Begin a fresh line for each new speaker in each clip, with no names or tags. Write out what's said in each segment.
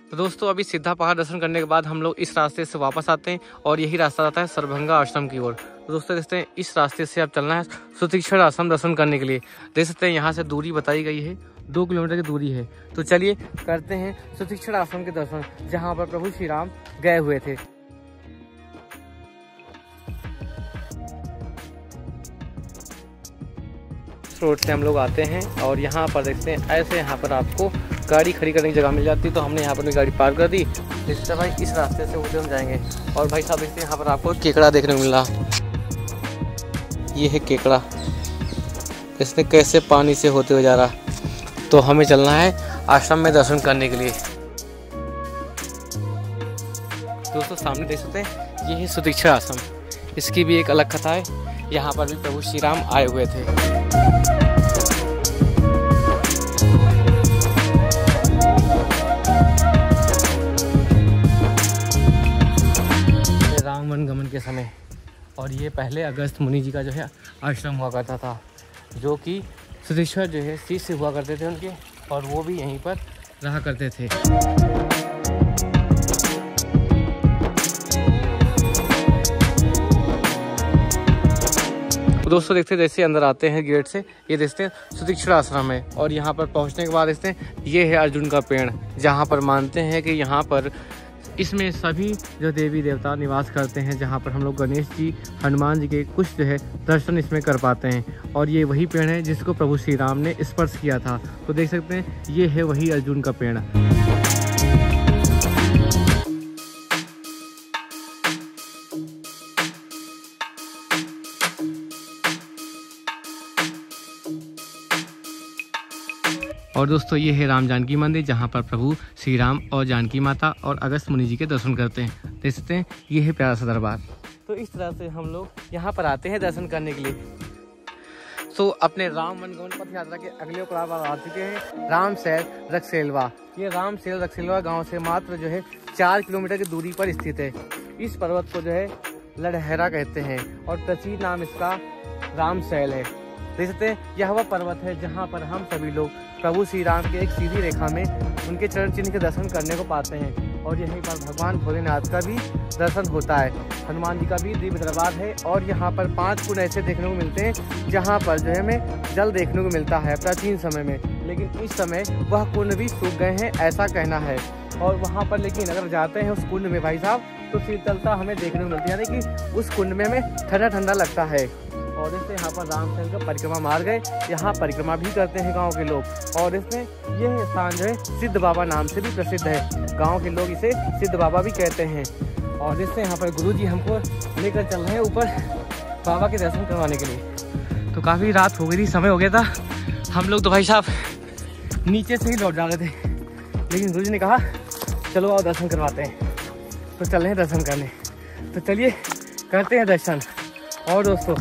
तो दोस्तों अभी सीधा पहाड़ दर्शन करने के बाद हम लोग इस रास्ते से वापस आते हैं और यही रास्ता जाता है सरभंगा आश्रम की ओर। तो दोस्तों देखते हैं इस रास्ते से अब चलना है सुतीक्षण आश्रम दर्शन करने के लिए। देख सकते हैं यहाँ से दूरी बताई गई है 2 किलोमीटर की दूरी है। तो चलिए करते हैं सुतीक्षण आश्रम के दर्शन जहाँ पर प्रभु श्री राम गए हुए थे। रोड से हम लोग आते हैं और यहाँ पर देखते हैं ऐसे यहाँ पर आपको गाड़ी खड़ी करने की जगह मिल जाती है। तो हमने यहाँ पर गाड़ी पार्क कर दी। जिससे भाई इस रास्ते से होते हम जाएंगे और भाई साहब देखते हैं यहाँ पर आपको केकड़ा देखने को मिल रहा। ये है केकड़ा, इसने कैसे पानी से होते हुए जा रहा। तो हमें चलना है आश्रम में दर्शन करने के लिए। दोस्तों सामने देख सकते हैं ये है सुतीक्षण आश्रम। इसकी भी एक अलग कथा है। यहाँ पर भी प्रभु श्री राम आए हुए थे। राम वन गमन के समय और ये पहले अगस्त मुनि जी का जो है आश्रम हुआ करता था, जो कि सुतीक्षण जो है शिष्य हुआ करते थे उनके, और वो भी यहीं पर रहा करते थे। तो दोस्तों देखते जैसे अंदर आते हैं गेट से, ये देखते हैं सुतीक्षण आश्रम है और यहाँ पर पहुँचने के बाद देखते हैं ये है अर्जुन का पेड़, जहाँ पर मानते हैं कि यहाँ पर इसमें सभी जो देवी देवता निवास करते हैं, जहाँ पर हम लोग गणेश जी, हनुमान जी के कुछ जो है दर्शन इसमें कर पाते हैं। और ये वही पेड़ है जिसको प्रभु श्री राम ने स्पर्श किया था। तो देख सकते हैं ये है वही अर्जुन का पेड़। और दोस्तों ये है राम जानकी मंदिर, जहाँ पर प्रभु श्री राम और जानकी माता और अगस्त मुनि जी के दर्शन करते हैं। देख सकते हैं ये है प्यारा सा दरबार। तो इस तरह से हम लोग यहाँ पर आते हैं दर्शन करने के लिए। तो अपने राम वन गमन पथ यात्रा के अगले पड़ाव आ चुके हैं रामसैल रक्सेलवा। ये रामसैल रक्सेलवा गाँव से मात्र जो है 4 किलोमीटर की दूरी पर स्थित है। इस पर्वत को जो है लड़हरा कहते हैं और प्राचीन नाम इसका रामसैल है। देख सकते हैं यह वह पर्वत है जहाँ पर हम सभी लोग प्रभु श्री राम के एक सीधी रेखा में उनके चरण चिन्ह के दर्शन करने को पाते हैं। और यहीं पर भगवान भोलेनाथ का भी दर्शन होता है, हनुमान जी का भी दिव्य दरबार है। और यहाँ पर 5 कुंड ऐसे देखने को मिलते हैं जहाँ पर जो है हमें जल देखने को मिलता है प्राचीन समय में, लेकिन इस समय वह कुंड भी सूख गए हैं ऐसा कहना है। और वहाँ पर लेकिन अगर जाते हैं उस कुंड में भाई साहब तो शीतलता हमें देखने को मिलती है, यानी कि उस कुंड में हमें ठंडा ठंडा लगता है। और इससे यहाँ पर रामसैल का परिक्रमा मार्ग गए, यहाँ परिक्रमा भी करते हैं गांव के लोग। और इसमें यह स्थान जो है सिद्ध बाबा नाम से भी प्रसिद्ध है, गांव के लोग इसे सिद्ध बाबा भी कहते हैं। और इससे यहाँ पर गुरुजी हमको लेकर चल रहे हैं ऊपर बाबा के दर्शन करवाने के लिए। तो काफ़ी रात हो गई थी, समय हो गया था, हम लोग तो भाई साहब नीचे से ही लौट जा रहे थे, लेकिन गुरुजी ने कहा चलो आओ दर्शन करवाते हैं। तो चल रहे हैं दर्शन करने। तो चलिए करते हैं दर्शन। और दोस्तों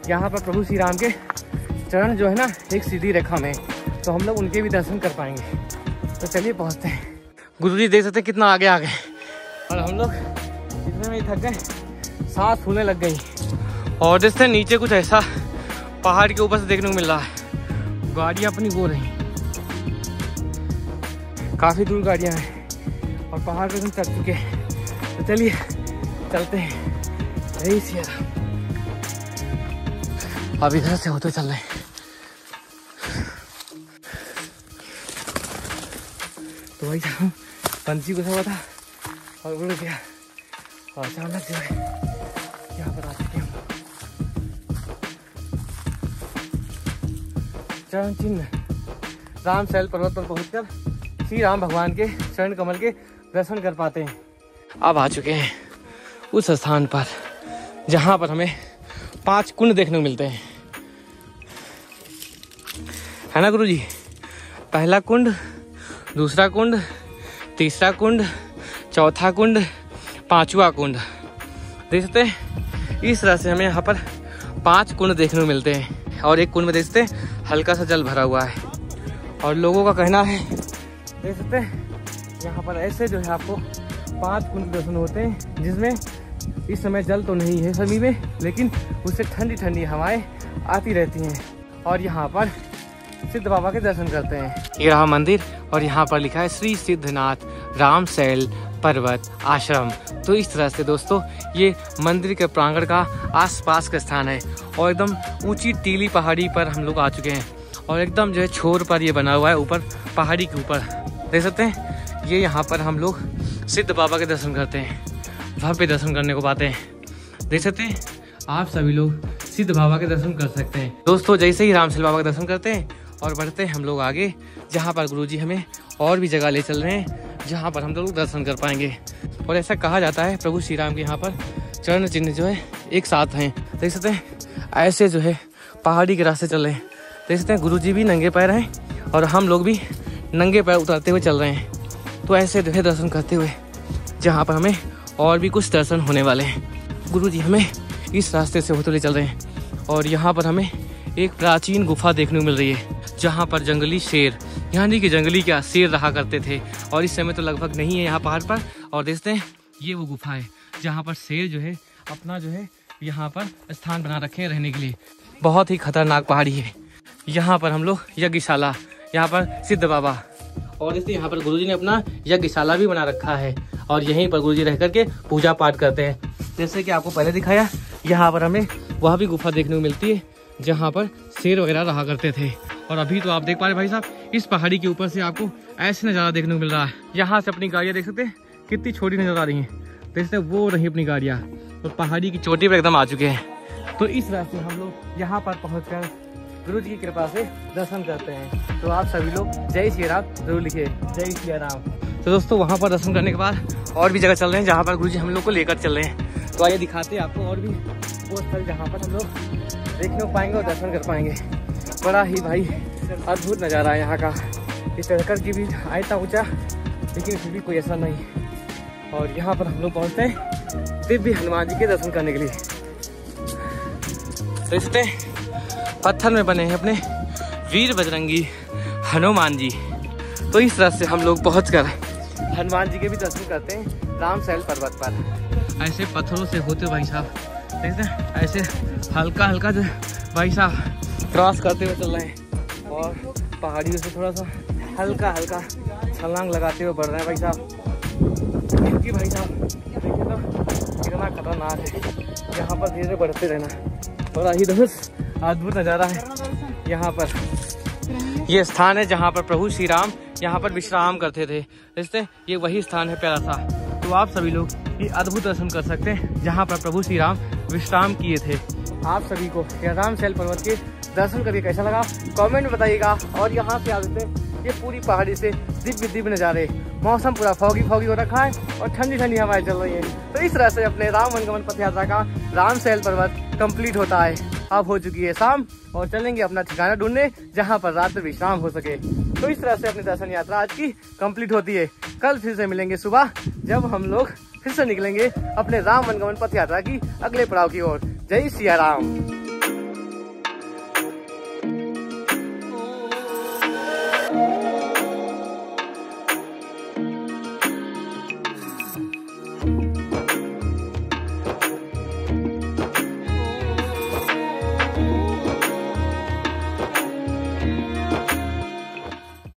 यहाँ पर प्रभु श्री राम के चरण जो है ना एक सीधी रेखा में, तो हम लोग उनके भी दर्शन कर पाएंगे। तो चलिए पहुँचते हैं। गुरुजी देख सकते हैं कितना आगे आ गए और हम लोग इतने में ही थक गए, सांस फूलने लग गई। और देखते नीचे कुछ ऐसा पहाड़ के ऊपर से देखने को मिल रहा है, गाड़ियाँ अपनी वो रही, काफ़ी दूर गाड़ियाँ हैं और पहाड़ पे हम चढ़ चुके हैं। तो चलिए चलते हैं। यही सी अब इधर से होते चल रहे हैं। तो वही था पंछी को हुआ था और उड़ गया और अचानक जो है यहाँ पर आ चुके हम। चरण चिन्ह रामसैल पर्वत पर पहुंचकर श्री राम भगवान के चरण कमल के दर्शन कर पाते हैं। अब आ चुके हैं उस स्थान पर जहाँ पर हमें 5 कुंड देखने को मिलते हैं, है ना गुरुजी। पहला कुंड, दूसरा कुंड, तीसरा कुंड, चौथा कुंड, 5वां कुंड। देख सकते हैं इस तरह से हमें यहाँ पर 5 कुंड देखने को मिलते हैं। और एक कुंड में देख सकते हैं हल्का सा जल भरा हुआ है और लोगों का कहना है, देख सकते हैं यहाँ पर ऐसे जो है आपको 5 कुंड दर्शन होते हैं, जिसमें इस समय जल तो नहीं है सभी में, लेकिन उससे ठंडी ठंडी हवाएं आती रहती हैं। और यहाँ पर सिद्ध बाबा के दर्शन करते हैं। ये रहा मंदिर और यहाँ पर लिखा है श्री सिद्धनाथ रामशैल पर्वत आश्रम। तो इस तरह से दोस्तों ये मंदिर के प्रांगण का आसपास का स्थान है और एकदम ऊंची टीली पहाड़ी पर हम लोग आ चुके हैं और एकदम जो है छोर पर ये बना हुआ है, ऊपर पहाड़ी के ऊपर देख सकते हैं। ये यहाँ पर हम लोग सिद्ध बाबा के दर्शन करते हैं, भव्य दर्शन करने को पाते हैं। देख सकते हैं आप सभी लोग सिद्ध बाबा के दर्शन कर सकते हैं। दोस्तों जैसे ही रामशैल बाबा के दर्शन करते हैं और बढ़ते हैं हम लोग आगे, जहाँ पर गुरुजी हमें और भी जगह ले चल रहे हैं जहाँ पर हम लोग दर्शन कर पाएंगे। और ऐसा कहा जाता है प्रभु श्री राम के यहाँ पर चरण चिन्ह जो है एक साथ हैं। देख सकते हैं ऐसे जो है पहाड़ी के रास्ते चल रहे हैं। देख सकते हैं गुरुजी भी नंगे पैर हैं और हम लोग भी नंगे पैर उतारते हुए चल रहे हैं। तो ऐसे जो है दर्शन करते हुए जहाँ पर हमें और भी कुछ दर्शन होने वाले हैं। गुरुजी हमें इस रास्ते से होते हुए चल रहे हैं और यहाँ पर हमें एक प्राचीन गुफा देखने को मिल रही है जहाँ पर जंगली शेर, यानी कि जंगली क्या शेर रहा करते थे और इस समय तो लगभग नहीं है यहाँ पहाड़ पर। और देखते हैं ये वो गुफा है जहाँ पर शेर जो है अपना जो है यहाँ पर स्थान बना रखे हैं रहने के लिए। बहुत ही खतरनाक पहाड़ी है। यहाँ पर हम लोग यज्ञशाला, यहाँ पर सिद्ध बाबा और इसलिए यहाँ पर गुरुजी ने अपना यज्ञशाला भी बना रखा है और यहीं पर गुरुजी रह करके पूजा पाठ करते हैं। जैसे कि आपको पहले दिखाया, यहाँ पर हमें वह भी गुफा देखने को मिलती है जहाँ पर शेर वगैरह रहा करते थे। और अभी तो आप देख पा रहे भाई साहब, इस पहाड़ी के ऊपर से आपको ऐसे नज़ारा देखने को मिल रहा है। यहाँ से अपनी गाड़ियाँ देख सकते हैं कितनी छोटी नजर आ रही हैं। देख सकते हैं वो रही अपनी गाड़ियाँ तो पहाड़ी की चोटी पर एकदम आ चुके हैं। तो इस रास्ते हम लोग यहाँ पर पहुँचकर गुरु जी की कृपा से दर्शन करते हैं। तो आप सभी लोग जय श्री राम जरूर लिखिए, जय श्री राम। तो दोस्तों वहाँ पर दर्शन करने के बाद और भी जगह चल रहे हैं जहाँ पर गुरु जी हम लोग को लेकर चल रहे हैं। तो आइए दिखाते हैं आपको और भी वो स्थल जहाँ पर हम लोग देखने को पाएंगे और दर्शन कर पाएंगे। बड़ा ही भाई अद्भुत नज़ारा है यहाँ का। इस चढ़कर की भी आए था ऊँचा, लेकिन फिर भी कोई ऐसा नहीं। और यहाँ पर हम लोग पहुँचते हैं दिव्य हनुमान जी के दर्शन करने के लिए। देख सकते हैं पत्थर में बने हैं अपने वीर बजरंगी हनुमान जी। तो इस तरह से हम लोग पहुंचकर हनुमान जी के भी दर्शन करते हैं रामशैल पर्वत पर। ऐसे पत्थरों से होते भाई साहब, देखते हैं ऐसे हल्का हल्का जो भाई साहब क्रॉस करते हुए चल रहे हैं और पहाड़ियों से थोड़ा सा हल्का हल्का छलांग लगाते हुए बढ़ रहे हैं भाई साहब। क्योंकि भाई साहब देखिए तो कितना खतरनाक है, यहाँ पर धीरे बढ़ते रहना। बड़ा ही दोस्त अद्भुत नज़ारा है। यहाँ पर ये स्थान है जहाँ पर प्रभु श्री राम यहाँ पर विश्राम करते थे। इससे ये वही स्थान है प्यारा सा। तो आप सभी लोग ये अद्भुत दर्शन कर सकते हैं जहाँ पर प्रभु श्री राम विश्राम किए थे। आप सभी को रामशैल पर्वत के दर्शन करके कैसा लगा कमेंट में बताइएगा। और यहाँ से आ जाते हैं ये पूरी पहाड़ी से दिव्य दिव्य नज़ारे। मौसम पूरा फॉगी फॉगी हो रखा है और ठंडी ठंडी हवाएं चल रही है। तो इस तरह से अपने राम वनगमन पथ यात्रा का रामशैल पर्वत कंप्लीट होता है। अब हो चुकी है शाम और चलेंगे अपना ठिकाना ढूंढने जहाँ पर रात में विश्राम हो सके। तो इस तरह से अपनी दर्शन यात्रा आज की कंप्लीट होती है। कल फिर से मिलेंगे सुबह जब हम लोग फिर से निकलेंगे अपने राम वनगमन पथ यात्रा की अगले पड़ाव की ओर। जय सिया राम।